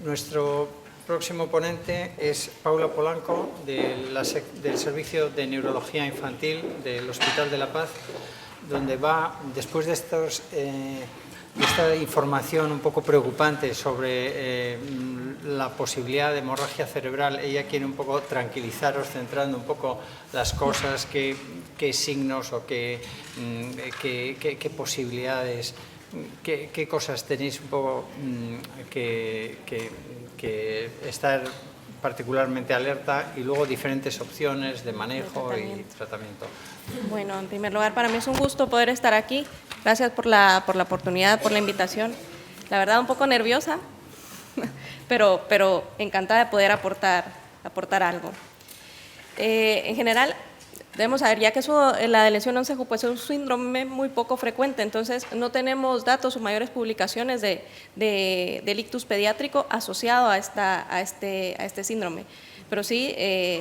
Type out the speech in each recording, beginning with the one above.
Nuestro próximo ponente es Paula Polanco, del Servicio de Neurología Infantil del Hospital de la Paz, donde va, después de esta información un poco preocupante sobre la posibilidad de hemorragia cerebral, ella quiere un poco tranquilizaros, centrando un poco las cosas, qué signos o qué posibilidades, qué cosas tenéis un poco que estar particularmente alerta, y luego diferentes opciones de manejo y tratamiento. Bueno, en primer lugar, para mí es un gusto poder estar aquí. Gracias por la oportunidad, por la invitación. La verdad, un poco nerviosa, pero encantada de poder aportar algo. En general, debemos saber ya que la lesión 11Q pues es un síndrome muy poco frecuente, entonces no tenemos datos o mayores publicaciones del ictus pediátrico asociado a este síndrome. Pero sí,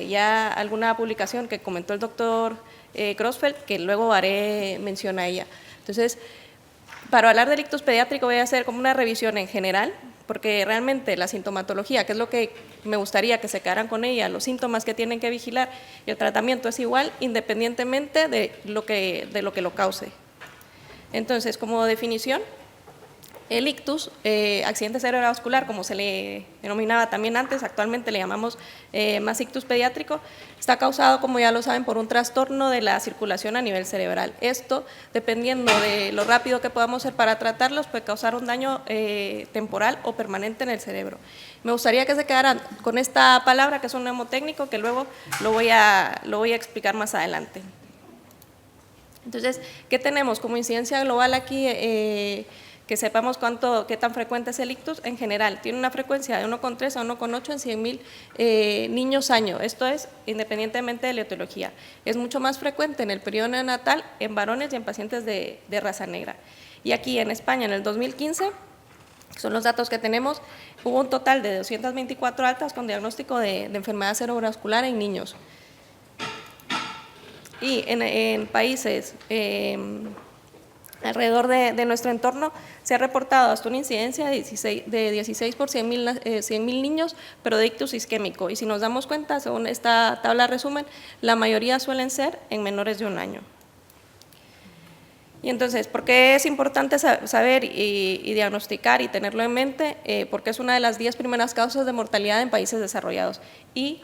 ya alguna publicación que comentó el doctor Grossfeld, que luego haré mención a ella. Entonces, para hablar del ictus pediátrico voy a hacer como una revisión en general, porque realmente la sintomatología, que es lo que me gustaría que se quedaran con ella, los síntomas que tienen que vigilar, y el tratamiento es igual independientemente de lo que lo cause. Entonces, como definición, el ictus, accidente cerebrovascular, como se le denominaba también antes, actualmente le llamamos más ictus pediátrico, está causado, como ya lo saben, por un trastorno de la circulación a nivel cerebral. Esto, dependiendo de lo rápido que podamos hacer para tratarlos, puede causar un daño temporal o permanente en el cerebro. Me gustaría que se quedaran con esta palabra, que es un mnemotécnico, que luego lo voy a explicar más adelante. Entonces, ¿qué tenemos como incidencia global aquí? Que sepamos qué tan frecuente es el ictus. En general, tiene una frecuencia de 1,3 a 1,8 en 100.000 niños año. Esto es independientemente de la etiología. Es mucho más frecuente en el periodo neonatal, en varones y en pacientes de raza negra. Y aquí en España, en el 2015, son los datos que tenemos, hubo un total de 224 altas con diagnóstico de enfermedad cerebrovascular en niños. Y en países alrededor de nuestro entorno se ha reportado hasta una incidencia de 16 por 100.000 niños, pero de ictus isquémico. Y si nos damos cuenta, según esta tabla resumen, la mayoría suelen ser en menores de 1 año. Y entonces, ¿por qué es importante saber y diagnosticar y tenerlo en mente? Porque es una de las 10 primeras causas de mortalidad en países desarrollados y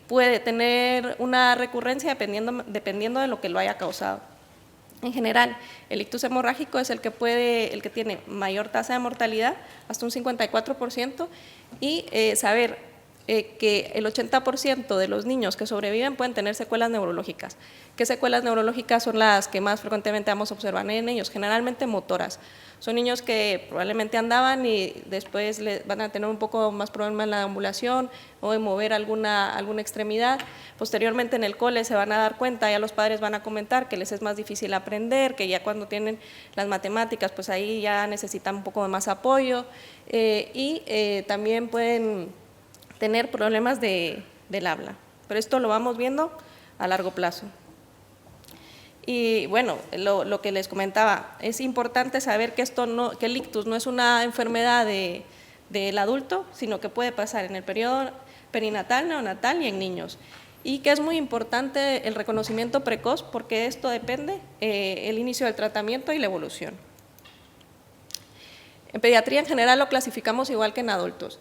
puede tener una recurrencia dependiendo de lo que lo haya causado. En general, el ictus hemorrágico es el que tiene mayor tasa de mortalidad, hasta un 54%, y saber que el 80% de los niños que sobreviven pueden tener secuelas neurológicas. ¿Qué secuelas neurológicas son las que más frecuentemente vamos a observar en ellos? Generalmente motoras. Son niños que probablemente andaban y después van a tener un poco más problemas en la ambulación o en mover alguna extremidad. Posteriormente en el cole se van a dar cuenta, ya los padres van a comentar que les es más difícil aprender, que ya cuando tienen las matemáticas, pues ahí ya necesitan un poco de más apoyo y también pueden tener problemas del habla. Pero esto lo vamos viendo a largo plazo. Y bueno, lo que les comentaba, es importante saber que el ictus no es una enfermedad del adulto, sino que puede pasar en el periodo perinatal, neonatal y en niños. Y que es muy importante el reconocimiento precoz, porque esto depende el inicio del tratamiento y la evolución. En pediatría en general lo clasificamos igual que en adultos.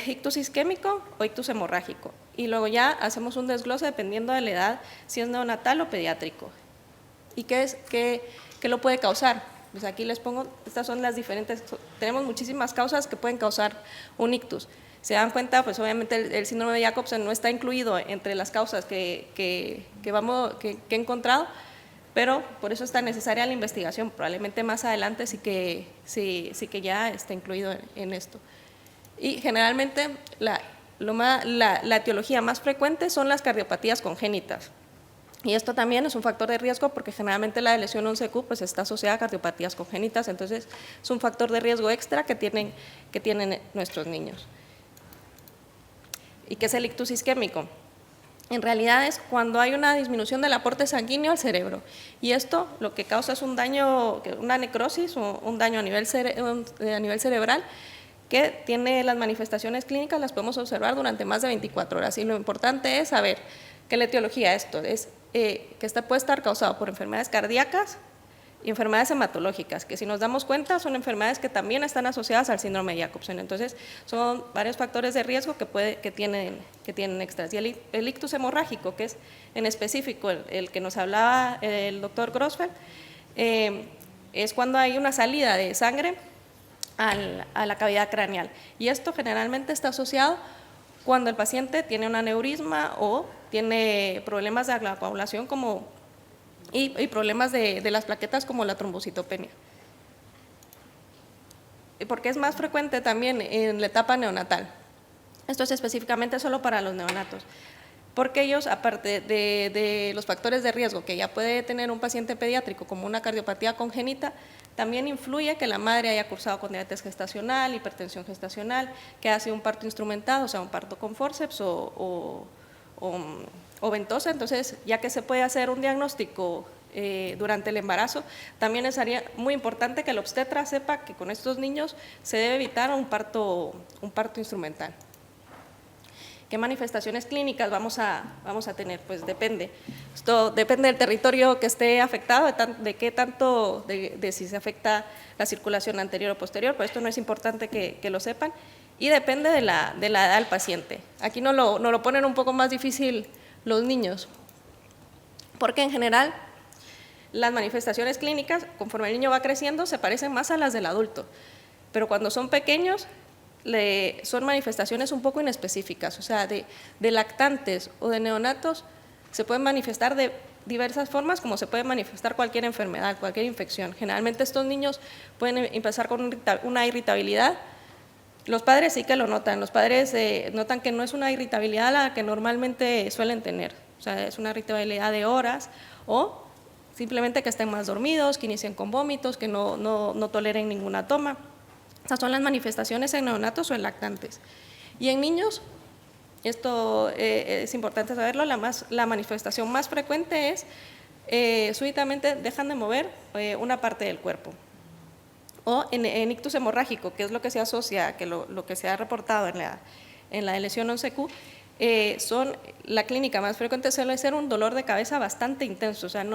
Ictus isquémico o ictus hemorrágico, y luego ya hacemos un desglose dependiendo de la edad, si es neonatal o pediátrico. ¿Y qué lo puede causar? Pues aquí les pongo, estas son las diferentes, tenemos muchísimas causas que pueden causar un ictus. Se dan cuenta, pues obviamente el síndrome de Jacobsen no está incluido entre las causas que he encontrado, pero por eso está necesaria la investigación. Probablemente más adelante sí que ya está incluido en esto. Y generalmente la etiología más frecuente son las cardiopatías congénitas. Y esto también es un factor de riesgo porque generalmente la lesión 11Q pues está asociada a cardiopatías congénitas, entonces es un factor de riesgo extra que tienen nuestros niños. ¿Y qué es el ictus isquémico? En realidad es cuando hay una disminución del aporte sanguíneo al cerebro, y esto lo que causa es un daño, una necrosis o un daño a nivel cerebral, que tiene las manifestaciones clínicas, las podemos observar durante más de 24 horas. Y lo importante es saber que la etiología de esto es que puede estar causado por enfermedades cardíacas y enfermedades hematológicas, que si nos damos cuenta son enfermedades que también están asociadas al síndrome de Jacobsen. Entonces, son varios factores de riesgo que tienen extras. Y el ictus hemorrágico, que es en específico el que nos hablaba el doctor Grossfeld, es cuando hay una salida de sangre a la cavidad craneal. Y esto generalmente está asociado cuando el paciente tiene un aneurisma o tiene problemas de la coagulación y problemas de las plaquetas como la trombocitopenia. Porque es más frecuente también en la etapa neonatal. Esto es específicamente solo para los neonatos. Porque ellos, aparte de los factores de riesgo que ya puede tener un paciente pediátrico como una cardiopatía congénita, también influye que la madre haya cursado con diabetes gestacional, hipertensión gestacional, que ha sido un parto instrumentado, o sea, un parto con forceps o ventosa. Entonces, ya que se puede hacer un diagnóstico durante el embarazo, también es muy importante que el obstetra sepa que con estos niños se debe evitar un parto instrumental. ¿Qué manifestaciones clínicas vamos a tener? Pues depende. Esto depende del territorio que esté afectado, de si se afecta la circulación anterior o posterior, pero esto no es importante que lo sepan, y depende de la edad del paciente. Aquí nos lo ponen un poco más difícil los niños, porque en general las manifestaciones clínicas, conforme el niño va creciendo, se parecen más a las del adulto, pero cuando son pequeños son manifestaciones un poco inespecíficas, o sea, de lactantes o de neonatos se pueden manifestar de diversas formas, como se puede manifestar cualquier enfermedad, cualquier infección. Generalmente estos niños pueden empezar con una irritabilidad. Los padres sí que lo notan, los padres notan que no es una irritabilidad la que normalmente suelen tener, o sea, es una irritabilidad de horas o simplemente que estén más dormidos, que inicien con vómitos, que no toleren ninguna toma. Estas son las manifestaciones en neonatos o en lactantes. Y en niños, esto es importante saberlo, la manifestación más frecuente es súbitamente dejan de mover una parte del cuerpo. O en ictus hemorrágico, que es lo que se asocia, que lo que se ha reportado en la lesión 11Q, la clínica más frecuente suele ser un dolor de cabeza bastante intenso, o sea,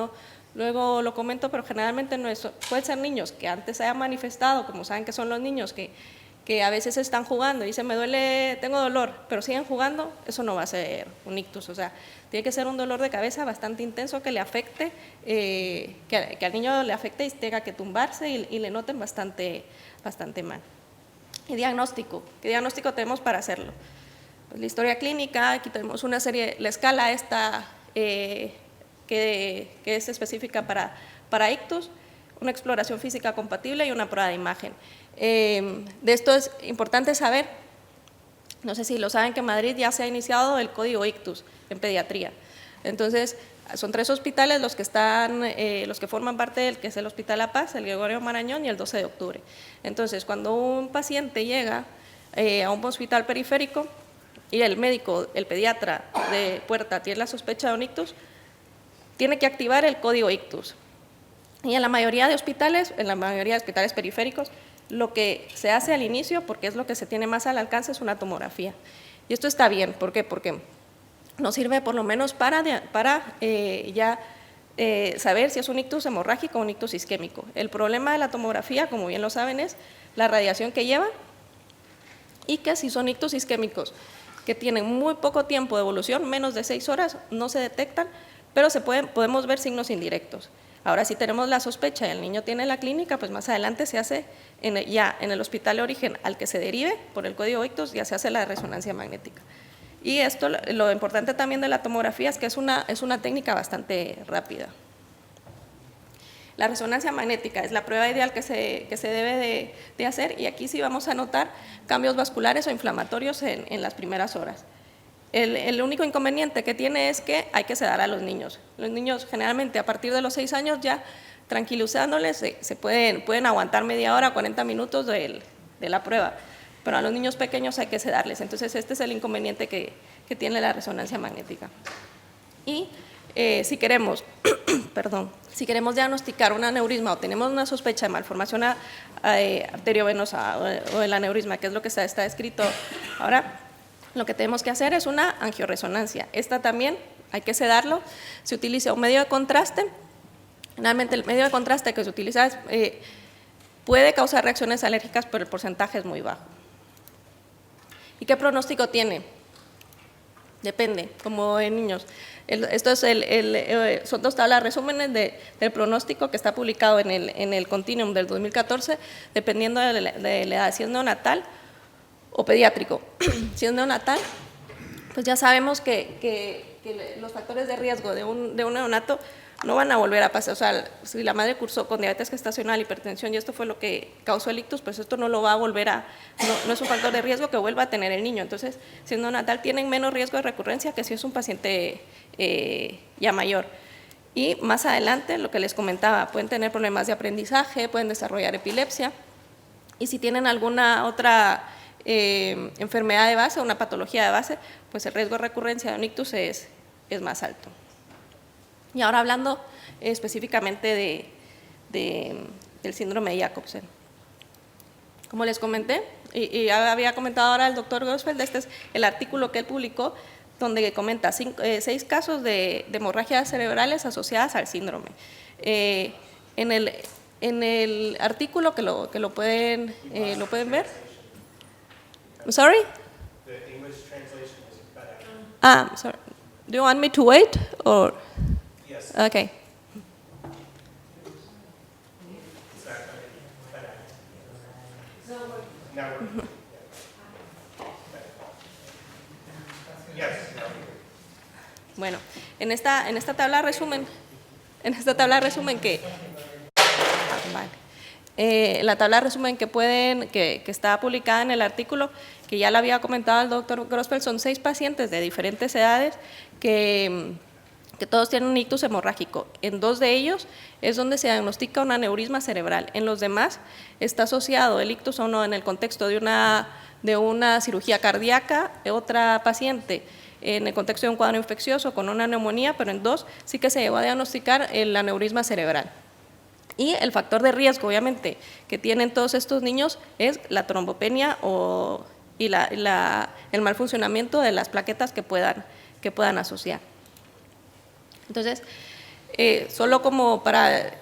luego lo comento, pero generalmente no es, pueden ser niños que antes se hayan manifestado, como saben que son los niños que a veces están jugando y dicen me duele, tengo dolor, pero siguen jugando, eso no va a ser un ictus, o sea, tiene que ser un dolor de cabeza bastante intenso que le afecte, que al niño le afecte y tenga que tumbarse y le noten bastante mal. ¿Y diagnóstico? ¿Qué diagnóstico tenemos para hacerlo? Pues la historia clínica, aquí tenemos una serie, la escala esta que es específica para ictus, una exploración física compatible y una prueba de imagen. De esto es importante saber, no sé si lo saben, que en Madrid ya se ha iniciado el código ictus en pediatría. Entonces, son 3 hospitales los que forman parte del que es el Hospital La Paz, el Gregorio Marañón y el 12 de octubre. Entonces, cuando un paciente llega a un hospital periférico y el médico, el pediatra de puerta tiene la sospecha de un ictus, tiene que activar el código ictus. Y en la mayoría de hospitales, periféricos, lo que se hace al inicio, porque es lo que se tiene más al alcance, es una tomografía. Y esto está bien, ¿por qué? Porque nos sirve por lo menos para saber si es un ictus hemorrágico o un ictus isquémico. El problema de la tomografía, como bien lo saben, es la radiación que lleva y que si son ictus isquémicos que tienen muy poco tiempo de evolución, menos de 6 horas, no se detectan, pero podemos ver signos indirectos. Ahora, si tenemos la sospecha y el niño tiene la clínica, pues más adelante se hace ya en el hospital de origen al que se derive por el código ictus, ya se hace la resonancia magnética. Y esto, lo importante también de la tomografía es que es una técnica bastante rápida. La resonancia magnética es la prueba ideal que se debe de hacer, y aquí sí vamos a notar cambios vasculares o inflamatorios en las primeras horas. El único inconveniente que tiene es que hay que sedar a los niños. Los niños generalmente a partir de los 6 años ya tranquilizándoles se pueden aguantar media hora, 40 minutos de la prueba, pero a los niños pequeños hay que sedarles. Entonces este es el inconveniente que tiene la resonancia magnética. Y si queremos, si queremos diagnosticar un aneurisma o tenemos una sospecha de malformación arteriovenosa o el aneurisma, que es lo que está escrito ahora, lo que tenemos que hacer es una angioresonancia. Esta también hay que sedarlo, se utiliza un medio de contraste. Finalmente, el medio de contraste que se utiliza puede causar reacciones alérgicas, pero el porcentaje es muy bajo. ¿Y qué pronóstico tiene? Depende, como en niños. Esto es son dos tablas resúmenes del pronóstico que está publicado en el Continuum del 2014, dependiendo de la edad, si es neonatal o pediátrico. Si es neonatal, pues ya sabemos que los factores de riesgo de un neonato no van a volver a pasar. O sea, si la madre cursó con diabetes gestacional, hipertensión, y esto fue lo que causó el ictus, pues esto no lo va a volver a… No es un factor de riesgo que vuelva a tener el niño. Entonces, si es neonatal, tienen menos riesgo de recurrencia que si es un paciente ya mayor. Y más adelante, lo que les comentaba, pueden tener problemas de aprendizaje, pueden desarrollar epilepsia, y si tienen alguna otra enfermedad de base, una patología de base, pues el riesgo de recurrencia de un ictus es más alto. Y ahora hablando específicamente del síndrome de Jacobsen. Como les comenté, y había comentado ahora el doctor Grossfeld, este es el artículo que él publicó, donde comenta 6 casos de hemorragias cerebrales asociadas al síndrome. En el artículo que lo pueden ver. I'm sorry? The English translation is better. Sorry. Do you want me to wait or? Yes. Okay. Now we're. Yes. Bueno, en esta tabla resumen que la tabla resumen que está publicada en el artículo, que ya lo había comentado el doctor Grossfeld, son 6 pacientes de diferentes edades que todos tienen un ictus hemorrágico. En 2 de ellos es donde se diagnostica un aneurisma cerebral. En los demás está asociado el ictus o no en el contexto de una cirugía cardíaca, otra paciente en el contexto de un cuadro infeccioso con una neumonía, pero en 2 sí que se llegó a diagnosticar el aneurisma cerebral. Y el factor de riesgo, obviamente, que tienen todos estos niños es la trombopenia y el mal funcionamiento de las plaquetas que puedan asociar. Entonces, solo como para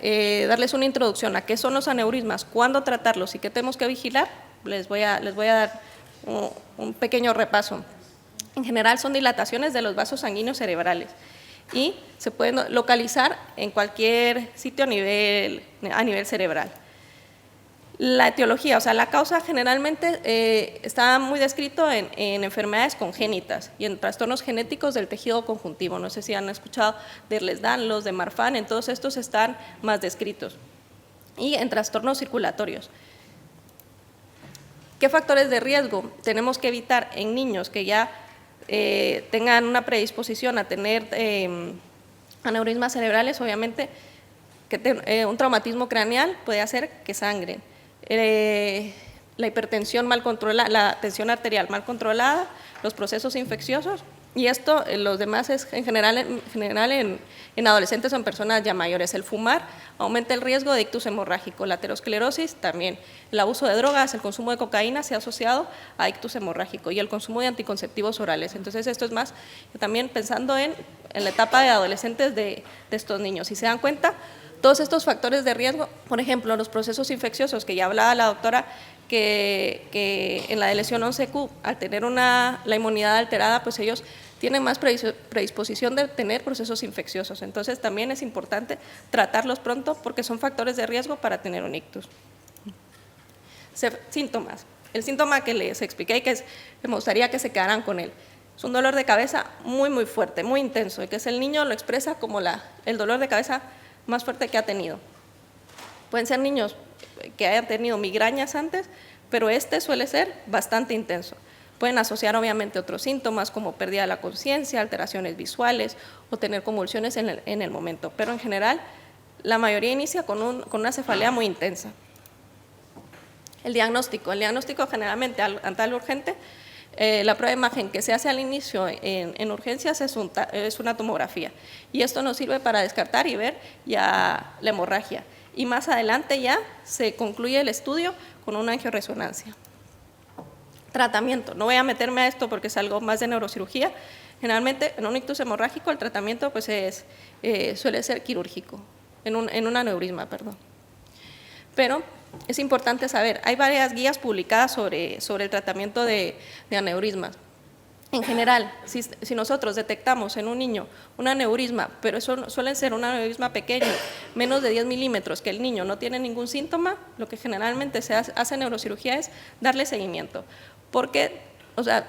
darles una introducción a qué son los aneurismas, cuándo tratarlos y qué tenemos que vigilar, les voy a dar un pequeño repaso. En general son dilataciones de los vasos sanguíneos cerebrales y se pueden localizar en cualquier sitio a nivel cerebral. La etiología, o sea, la causa generalmente está muy descrito en enfermedades congénitas y en trastornos genéticos del tejido conjuntivo. No sé si han escuchado de Ehlers-Danlos, de Marfan, en todos estos están más descritos. Y en trastornos circulatorios. ¿Qué factores de riesgo tenemos que evitar en niños que ya tengan una predisposición a tener aneurismas cerebrales? Obviamente, un traumatismo craneal puede hacer que sangren. La hipertensión mal controlada, la tensión arterial mal controlada, los procesos infecciosos, y esto los demás es en general en adolescentes o en personas ya mayores. El fumar aumenta el riesgo de ictus hemorrágico, la aterosclerosis también, el abuso de drogas, el consumo de cocaína se ha asociado a ictus hemorrágico y el consumo de anticonceptivos orales. Entonces esto es más también pensando en la etapa de adolescentes de estos niños. Si se dan cuenta, todos estos factores de riesgo, por ejemplo, los procesos infecciosos, que ya hablaba la doctora, que en la de lesión 11Q, al tener la inmunidad alterada, pues ellos tienen más predisposición de tener procesos infecciosos. Entonces también es importante tratarlos pronto porque son factores de riesgo para tener un ictus. Síntomas. El síntoma que les expliqué y que me gustaría que se quedaran con él. Es un dolor de cabeza muy, muy fuerte, muy intenso, y que el niño lo expresa como el dolor de cabeza más fuerte que ha tenido. Pueden ser niños que hayan tenido migrañas antes, pero este suele ser bastante intenso. Pueden asociar obviamente otros síntomas como pérdida de la conciencia, alteraciones visuales o tener convulsiones en el momento, pero en general la mayoría inicia con una cefalea muy intensa. El diagnóstico generalmente ante algo urgente La prueba de imagen que se hace al inicio en urgencias es una tomografía, y esto nos sirve para descartar y ver ya la hemorragia. Y más adelante ya se concluye el estudio con una angioresonancia. Tratamiento, no voy a meterme a esto porque es algo más de neurocirugía. Generalmente en un ictus hemorrágico el tratamiento pues suele ser quirúrgico, en un aneurisma, perdón. Pero es importante saber, hay varias guías publicadas sobre el tratamiento de aneurismas. En general, si nosotros detectamos en un niño un aneurisma, pero eso suele ser un aneurisma pequeño, menos de 10 milímetros, que el niño no tiene ningún síntoma, lo que generalmente se hace en neurocirugía es darle seguimiento, porque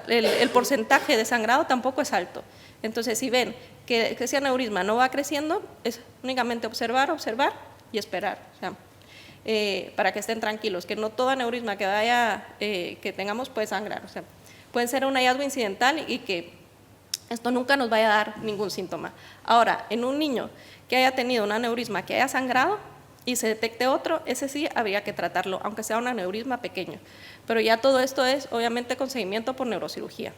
el porcentaje de sangrado tampoco es alto. Entonces, si ven que ese aneurisma no va creciendo, es únicamente observar y esperar. O sea, para que estén tranquilos, que no todo aneurisma que tengamos puede sangrar. O sea, puede ser un hallazgo incidental y que esto nunca nos vaya a dar ningún síntoma. Ahora, en un niño que haya tenido un aneurisma que haya sangrado y se detecte otro, ese sí habría que tratarlo, aunque sea un aneurisma pequeño. Pero ya todo esto es, obviamente, con seguimiento por neurocirugía.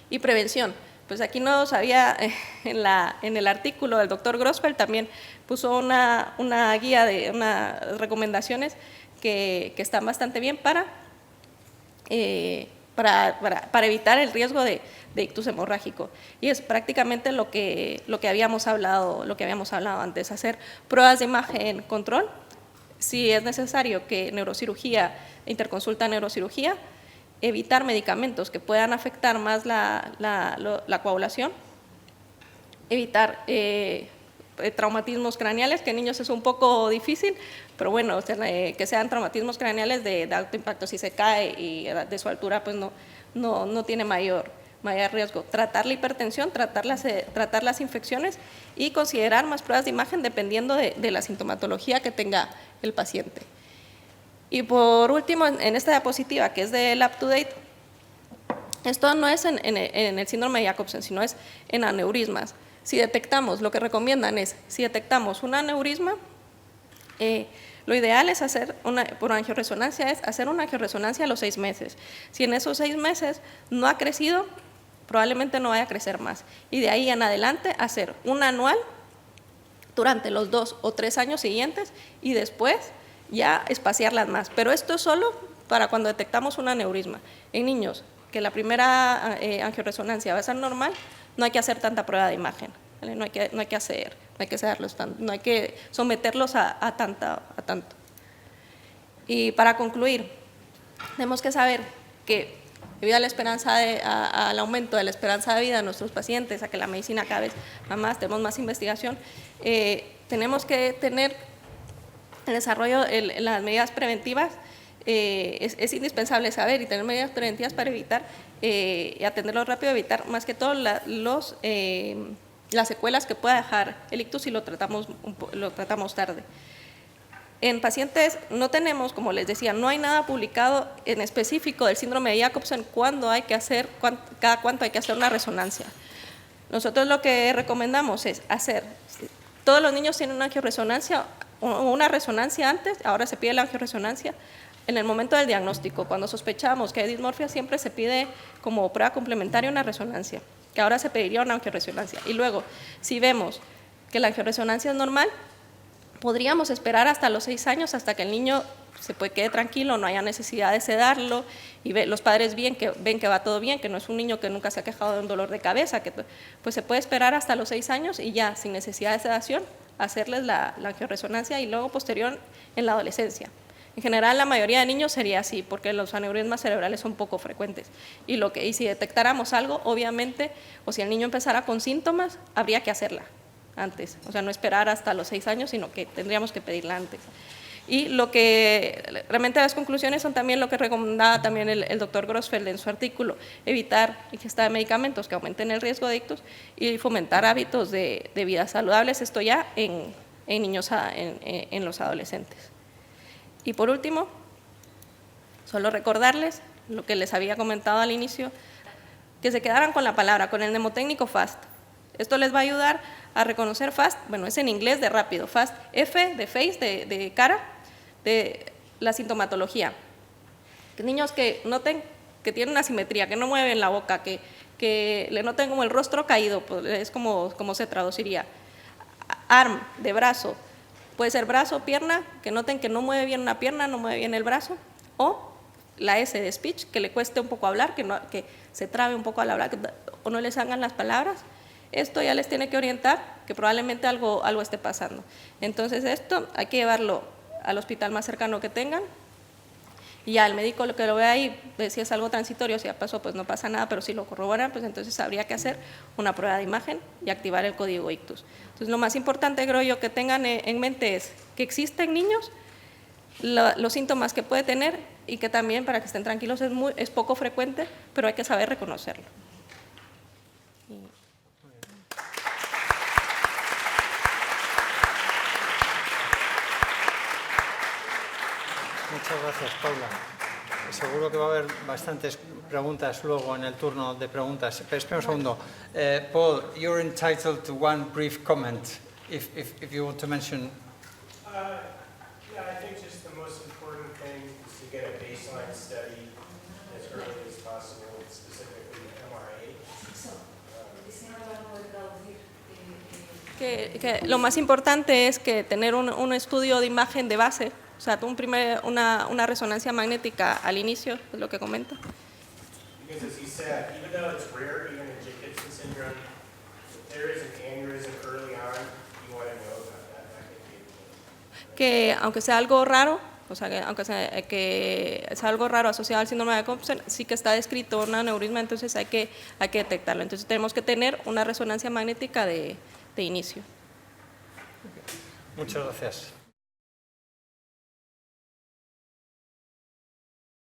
Y prevención. Pues aquí no sabía, en el artículo del doctor Grossfeld también puso una guía de unas recomendaciones que están bastante bien para evitar el riesgo de ictus hemorrágico. Y es prácticamente lo que habíamos hablado antes, hacer pruebas de imagen control, si es necesario que neurocirugía, interconsulta neurocirugía, evitar medicamentos que puedan afectar más la coagulación, evitar traumatismos craneales, que en niños es un poco difícil, pero bueno, que sean traumatismos craneales de alto impacto. Si se cae y de su altura, pues no tiene mayor riesgo. Tratar la hipertensión, tratar las infecciones y considerar más pruebas de imagen dependiendo de la sintomatología que tenga el paciente. Y por último, en esta diapositiva, que es del UpToDate, esto no es en el síndrome de Jacobsen, sino es en aneurismas. Si detectamos, lo que recomiendan es, si detectamos un aneurisma, lo ideal es por angioresonancia, es hacer una angioresonancia a los 6 meses. Si en esos 6 meses no ha crecido, probablemente no vaya a crecer más. Y de ahí en adelante hacer una anual durante los 2 o 3 años siguientes y después ya espaciarlas más. Pero esto es solo para cuando detectamos un aneurisma. En niños que la primera angioresonancia va a ser normal, no hay que hacer tanta prueba de imagen, ¿vale? No hay que someterlos a tanto. Y para concluir, tenemos que saber que debido a la al aumento de la esperanza de vida de nuestros pacientes, a que la medicina cada vez va más, tenemos más investigación, tenemos que tener el desarrollo, las medidas preventivas, es indispensable saber y tener medidas preventivas para evitar y atenderlo rápido, evitar más que todo las secuelas que pueda dejar el ictus si lo tratamos tarde. En pacientes no tenemos, como les decía, no hay nada publicado en específico del síndrome de Jacobsen cada cuánto hay que hacer una resonancia. Nosotros lo que recomendamos es todos los niños tienen una angioresonancia o una resonancia antes, ahora se pide la angioresonancia en el momento del diagnóstico. Cuando sospechamos que hay dismorfia siempre se pide como prueba complementaria una resonancia, que ahora se pediría una angioresonancia. Y luego, si vemos que la angioresonancia es normal, podríamos esperar hasta los 6 años, hasta que el niño quede tranquilo, no haya necesidad de sedarlo y los padres ven que va todo bien, que no es un niño que nunca se ha quejado de un dolor de cabeza, pues se puede esperar hasta los 6 años y ya sin necesidad de sedación hacerles la angioresonancia y luego posterior en la adolescencia. En general, la mayoría de niños sería así, porque los aneurismas cerebrales son poco frecuentes. Y si detectáramos algo, obviamente, o si el niño empezara con síntomas, habría que hacerla antes. O sea, no esperar hasta los 6 años, sino que tendríamos que pedirla antes. Y realmente las conclusiones son también lo que recomendaba también el doctor Grossfeld en su artículo, evitar ingesta de medicamentos que aumenten el riesgo de ictus y fomentar hábitos de vida saludables, esto ya en niños, en los adolescentes. Y por último, solo recordarles lo que les había comentado al inicio, que se quedaran con la palabra, con el mnemotécnico FAST. Esto les va a ayudar a reconocer FAST, bueno, es en inglés de rápido, FAST, F de face, de cara, de la sintomatología. Niños que noten que tienen una simetría, que no mueven la boca, que le noten como el rostro caído, pues es como se traduciría. Arm, de brazo, puede ser brazo, pierna, que noten que no mueve bien una pierna, no mueve bien el brazo, o la S de speech, que le cueste un poco hablar, que se trabe un poco al hablar, o no les salgan las palabras. Esto ya les tiene que orientar que probablemente algo esté pasando. Entonces esto hay que llevarlo al hospital más cercano que tengan, y ya el médico lo que lo ve ahí, si es algo transitorio, si ya pasó, pues no pasa nada, pero si lo corroboran, pues entonces habría que hacer una prueba de imagen y activar el código ictus. Entonces lo más importante, creo yo, que tengan en mente es que existen niños, los síntomas que puede tener, y que también, para que estén tranquilos, es poco frecuente, pero hay que saber reconocerlo. Muchas gracias, Paula. Seguro que va a haber bastantes preguntas luego en el turno de preguntas. Pero espera un segundo. Paul, you're entitled to one brief comment, if you want to mention. Yeah, I think just the most important thing is to get a baseline study as early as possible, specifically MRA. Que lo más importante es que tener un estudio de imagen de base, o sea, una resonancia magnética al inicio, es lo que comento. Because as he said, even though it's rare, even in Jacobson syndrome, if there is an aneurysm early on, you want to know about that. That could be Que aunque sea algo raro, o sea, que sea algo raro asociado al síndrome de Jacobson, sí que está descrito un aneurisma, entonces hay que detectarlo. Entonces tenemos que tener una resonancia magnética de inicio. Muchas gracias.